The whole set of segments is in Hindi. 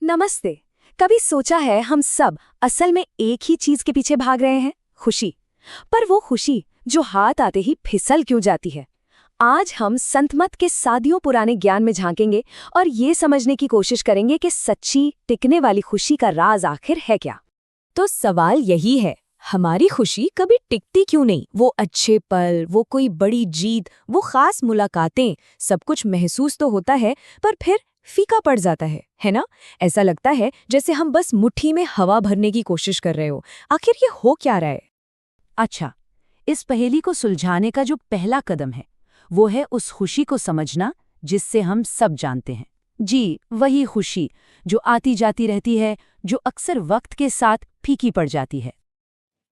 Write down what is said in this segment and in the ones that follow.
नमस्ते। कभी सोचा है हम सब असल में एक ही चीज के पीछे भाग रहे हैं, खुशी। पर वो खुशी जो हाथ आते ही फिसल क्यों जाती है। आज हम संतमत के सादियों पुराने ज्ञान में झांकेंगे और ये समझने की कोशिश करेंगे कि सच्ची टिकने वाली खुशी का राज आखिर है क्या। तो सवाल यही है, हमारी खुशी कभी टिकती क्यों नहीं? वो अच्छे पल, वो कोई बड़ी जीत, वो खास मुलाकातें, सब कुछ महसूस तो होता है पर फिर फीका पड़ जाता है ना? ऐसा लगता है जैसे हम बस मुट्ठी में हवा भरने की कोशिश कर रहे हो। आखिर ये हो क्या रहा है? अच्छा, इस पहेली को सुलझाने का जो पहला कदम है वो है उस खुशी को समझना जिससे हम सब जानते हैं। जी, वही खुशी जो आती जाती रहती है, जो अक्सर वक्त के साथ फीकी पड़ जाती है।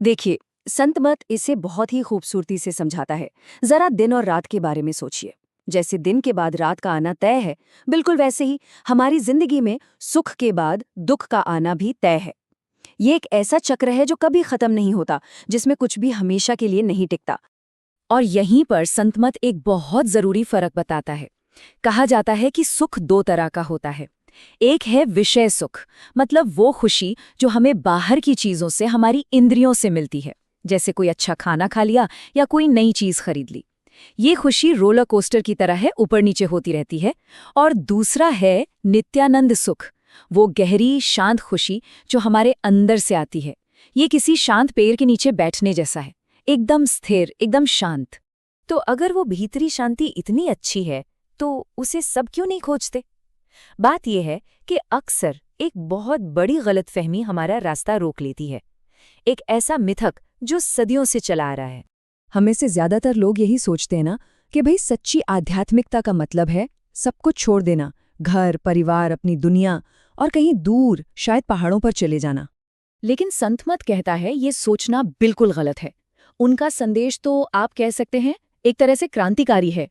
देखिए, संतमत इसे बहुत ही खूबसूरती से समझाता है। जरा दिन और रात के बारे में सोचिए। जैसे दिन के बाद रात का आना तय है, बिल्कुल वैसे ही हमारी जिंदगी में सुख के बाद दुख का आना भी तय है। ये एक ऐसा चक्र है जो कभी खत्म नहीं होता, जिसमें कुछ भी हमेशा के लिए नहीं टिकता। और यहीं पर संतमत एक बहुत जरूरी फर्क बताता है। कहा जाता है कि सुख दो तरह का होता है। एक है विषय सुख, मतलब वो खुशी जो हमें बाहर की चीजों से, हमारी इंद्रियों से मिलती है, जैसे कोई अच्छा खाना खा लिया या कोई नई चीज खरीद ली। ये खुशी रोलर कोस्टर की तरह है, ऊपर नीचे होती रहती है। और दूसरा है नित्यानंद सुख, वो गहरी शांत खुशी जो हमारे अंदर से आती है। ये किसी शांत पेड़ के नीचे बैठने जैसा है, एकदम स्थिर, एकदम शांत। तो अगर वो भीतरी शांति इतनी अच्छी है तो उसे सब क्यों नहीं खोजते? बात यह है कि अक्सर एक बहुत बड़ी गलतफहमी हमारा रास्ता रोक लेती है। एक ऐसा मिथक जो सदियों से चला आ रहा है। हमें से ज्यादातर लोग यही सोचते हैं ना कि भाई सच्ची आध्यात्मिकता का मतलब है सब कुछ छोड़ देना, घर, परिवार, अपनी दुनिया, और कहीं दूर शायद पहाड़ों पर चले जाना। लेकिन संतमत कहता है ये सोचना बिल्कुल गलत है। उनका संदेश तो आप कह सकते हैं एक तरह से क्रांतिकारी है।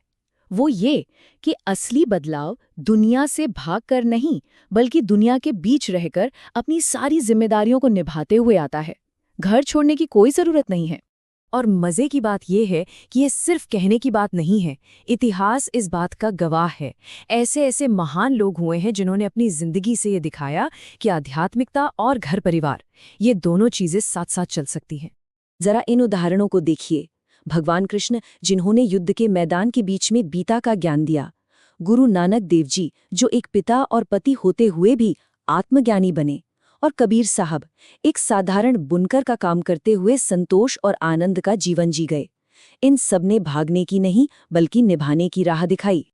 वो ये कि असली बदलाव दुनिया से भागकर नहीं, बल्कि दुनिया के बीच रहकर अपनी सारी जिम्मेदारियों को निभाते हुए आता है। घर छोड़ने की कोई जरूरत नहीं है। और मजे की बात यह है कि ये सिर्फ कहने की बात नहीं है, इतिहास इस बात का गवाह है। ऐसे ऐसे महान लोग हुए हैं जिन्होंने अपनी जिंदगी से ये दिखाया कि आध्यात्मिकता और घर परिवार, ये दोनों चीजें साथ साथ चल सकती हैं। जरा इन उदाहरणों को देखिए। भगवान कृष्ण, जिन्होंने युद्ध के मैदान के बीच में गीता का ज्ञान दिया। गुरु नानक देव जी, जो एक पिता और पति होते हुए भी आत्मज्ञानी बने। और कबीर साहब, एक साधारण बुनकर का काम करते हुए संतोष और आनंद का जीवन जी गए। इन सबने भागने की नहीं बल्कि निभाने की राह दिखाई।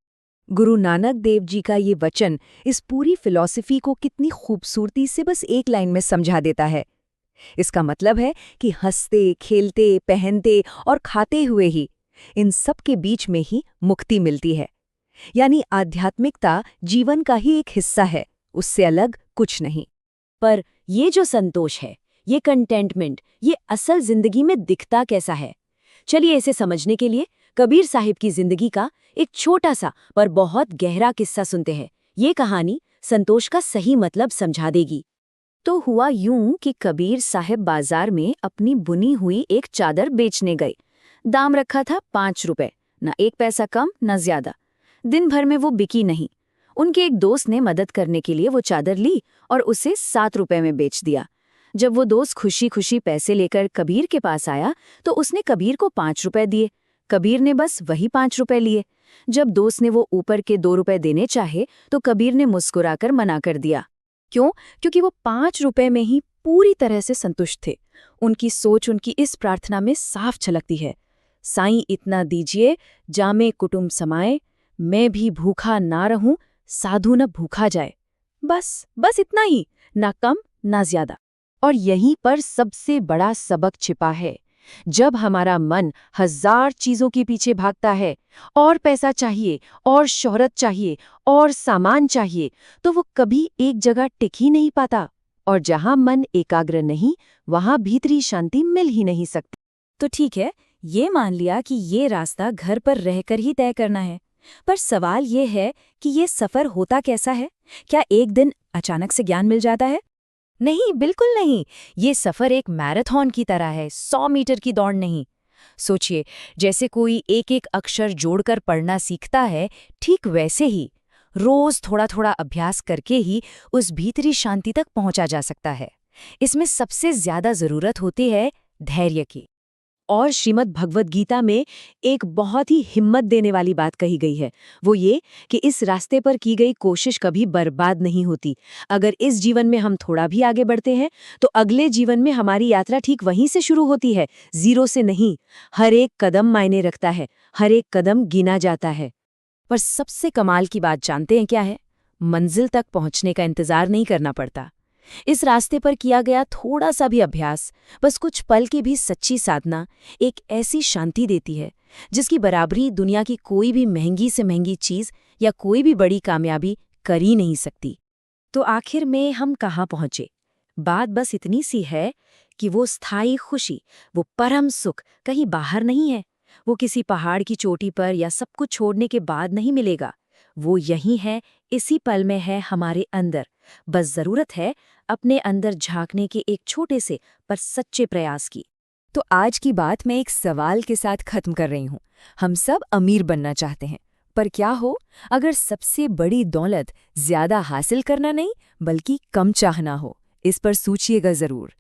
गुरु नानक देव जी का ये वचन इस पूरी फिलॉसफी को कितनी खूबसूरती से बस एक लाइन में समझा देता है। इसका मतलब है कि हंसते, खेलते, पहनते और खाते हुए ही इन सब के बीच में ही मुक्ति मिलती है। यानी आध्यात्मिकता जीवन का ही एक हिस्सा है, उससे अलग कुछ नहीं। पर ये जो संतोष है, ये कंटेंटमेंट, ये असल जिंदगी में दिखता कैसा है? चलिए इसे समझने के लिए कबीर साहिब की जिंदगी का एक छोटा सा पर बहुत गहरा किस्सा सुनते हैं। ये कहानी संतोष का सही मतलब समझा देगी। तो हुआ यूं कि कबीर साहब बाजार में अपनी बुनी हुई एक चादर बेचने गए। दाम रखा था 5 रुपए, न एक पैसा कम न ज्यादा। दिन भर में वो बिकी नहीं। उनके एक दोस्त ने मदद करने के लिए वो चादर ली और उसे 7 रुपए में बेच दिया। जब वो दोस्त खुशी खुशी पैसे लेकर कबीर के पास आया तो उसने कबीर को 5 रुपए दिए। कबीर ने बस वही 5 रुपए लिए। जब दोस्त ने वो ऊपर के 2 रुपए देने चाहे तो कबीर ने मुस्कुराकर मना कर दिया। क्यों? क्योंकि वो 5 रुपए में ही पूरी तरह से संतुष्ट थे। उनकी सोच उनकी इस प्रार्थना में साफ झलकती है, साईं इतना दीजिए जामे कुटुंब समाए, मैं भी भूखा ना रहूं, साधु न भूखा जाए। बस इतना ही, ना कम ना ज्यादा। और यहीं पर सबसे बड़ा सबक छिपा है। जब हमारा मन 1000 चीजों के पीछे भागता है, और पैसा चाहिए, और शोहरत चाहिए, और सामान चाहिए, तो वो कभी एक जगह टिक ही नहीं पाता। और जहां मन एकाग्र नहीं, वहां भीतरी शांति मिल ही नहीं सकती। तो ठीक है, ये मान लिया कि ये रास्ता घर पर रहकर ही तय करना है। पर सवाल ये है कि ये सफर होता कैसा है? क्या एक दिन अचानक से ज्ञान मिल जाता है? नहीं, बिल्कुल नहीं। ये सफर एक मैराथन की तरह है, 100 मीटर की दौड़ नहीं। सोचिए, जैसे कोई एक एक अक्षर जोड़कर पढ़ना सीखता है, ठीक वैसे ही रोज थोड़ा थोड़ा अभ्यास करके ही उस भीतरी शांति तक पहुंचा जा सकता है। इसमें सबसे ज्यादा जरूरत होती है धैर्य की। और श्रीमद् भगवद गीता में एक बहुत ही हिम्मत देने वाली बात कही गई है, वो ये कि इस रास्ते पर की गई कोशिश कभी बर्बाद नहीं होती। अगर इस जीवन में हम थोड़ा भी आगे बढ़ते हैं तो अगले जीवन में हमारी यात्रा ठीक वहीं से शुरू होती है, जीरो से नहीं। हर एक कदम मायने रखता है, हर एक कदम गिना जाता है। पर सबसे कमाल की बात जानते हैं क्या है? मंजिल तक पहुंचने का इंतजार नहीं करना पड़ता। इस रास्ते पर किया गया थोड़ा सा भी अभ्यास, बस कुछ पल की भी सच्ची साधना, एक ऐसी शांति देती है जिसकी बराबरी दुनिया की कोई भी महंगी से महंगी चीज या कोई भी बड़ी कामयाबी कर ही नहीं सकती। तो आखिर में हम कहाँ पहुंचे? बात बस इतनी सी है कि वो स्थायी खुशी, वो परम सुख कहीं बाहर नहीं है, वो किसी पहाड़ की चोटी पर या सब कुछ छोड़ने के बाद नहीं मिलेगा। वो यहीं है, इसी पल में है, हमारे अंदर। बस जरूरत है अपने अंदर झांकने के एक छोटे से पर सच्चे प्रयास की। तो आज की बात मैं एक सवाल के साथ खत्म कर रही हूँ। हम सब अमीर बनना चाहते हैं, पर क्या हो अगर सबसे बड़ी दौलत ज्यादा हासिल करना नहीं बल्कि कम चाहना हो? इस पर सोचिएगा जरूर।